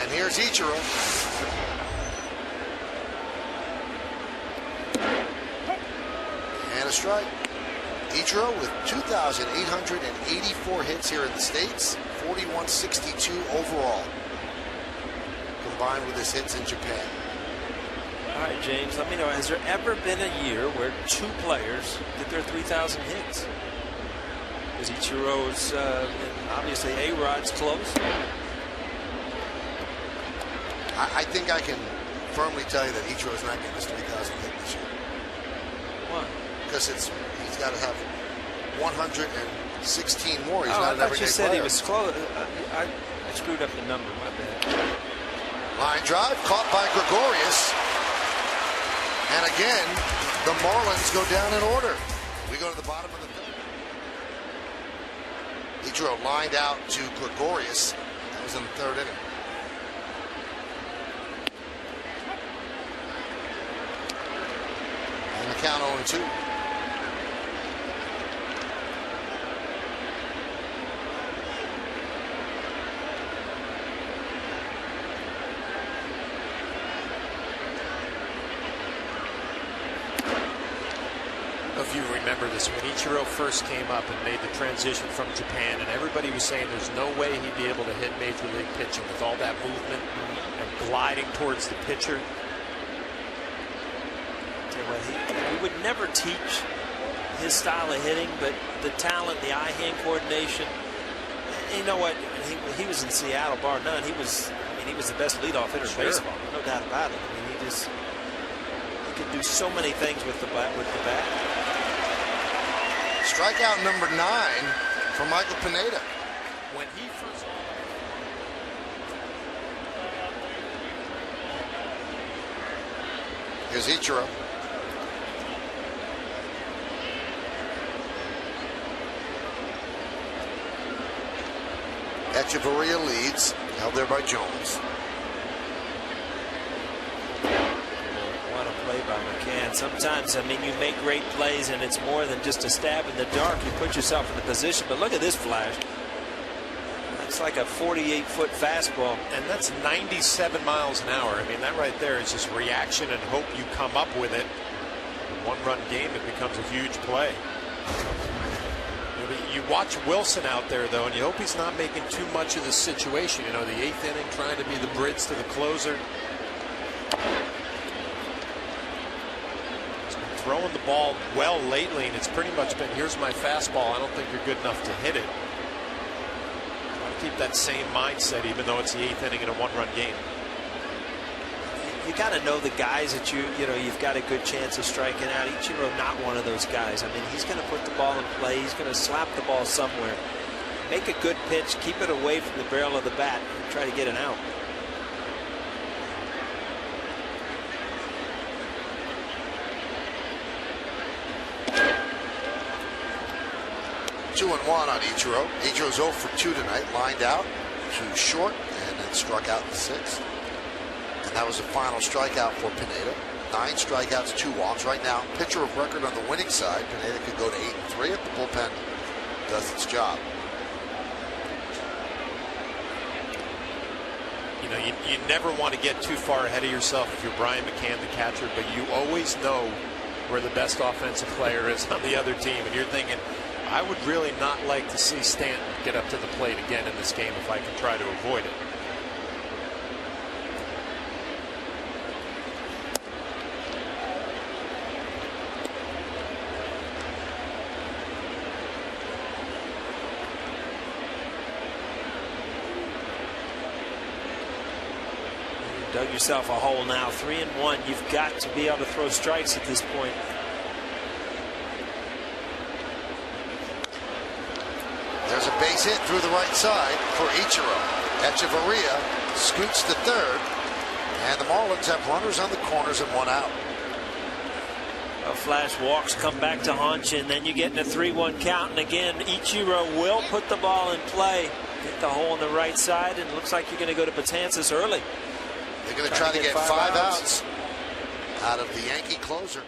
And here's Ichiro. And a strike. Ichiro with 2,884 hits here in the States, 4,162 overall, combined with his hits in Japan. All right, James, let me know, has there ever been a year where two players get their 3,000 hits? Is Ichiro's, obviously A-Rod's close? I think I can firmly tell you that Ichiro's not getting his 3,000 hit this year. Why? Because he's got to have 116 more. He's not an everyday player. I thought you said he was close. I screwed up the number. My bad. Line drive caught by Gregorius. And again, the Marlins go down in order. We go to the bottom of the third. Ichiro lined out to Gregorius. That was in the third inning. And the count 0-2. If you remember this, when Ichiro first came up and made the transition from Japan, and everybody was saying there's no way he'd be able to hit major league pitching with all that movement and gliding towards the pitcher. He would never teach his style of hitting, but the talent, the eye-hand coordination. You know what? He was in Seattle, bar none. He was the best leadoff hitter in baseball, no doubt about it. I mean, he could do so many things with the bat. Strikeout number 9 for Michael Pineda. When he first. Here's Ichiro. Echeverria leads, held there by Jones. What a play by McCann. Sometimes, I mean, you make great plays and it's more than just a stab in the dark. You put yourself in the position, but look at this flash. It's like a 48-foot fastball. And that's 97 miles an hour. I mean, that right there is just reaction and hope you come up with it. One-run game, it becomes a huge play. You watch Wilson out there, though, and you hope he's not making too much of the situation. You know, the 8th inning, trying to be the bridge to the closer. He's been throwing the ball well lately, and it's pretty much been, here's my fastball. I don't think you're good enough to hit it. Try to keep that same mindset, even though it's the 8th inning in a one-run game. You got to know the guys that you've got a good chance of striking out. Ichiro not one of those guys. I mean, he's going to put the ball in play. He's going to slap the ball somewhere. Make a good pitch. Keep it away from the barrel of the bat and try to get an out. Two and one on Ichiro. Ichiro's 0 for 2 tonight. Lined out to short and then struck out in the 6th. And that was the final strikeout for Pineda. 9 strikeouts, 2 walks. Right now, pitcher of record on the winning side. Pineda could go to 8-3 if the bullpen does its job. You know, you never want to get too far ahead of yourself if you're Brian McCann, the catcher, but you always know where the best offensive player is on the other team. And you're thinking, I would really not like to see Stanton get up to the plate again in this game if I can try to avoid it. Dug yourself a hole now. 3 and 1. You've got to be able to throw strikes at this point. There's a base hit through the right side for Ichiro. Echeverria scoots to third, and the Marlins have runners on the corners and 1 out. Flash walks come back to haunt you, and then you get in a 3-1 count. And again, Ichiro will put the ball in play. Get the hole on the right side, and it looks like you're going to go to Betances early. They're going to try to get 5 outs out of the Yankee closer.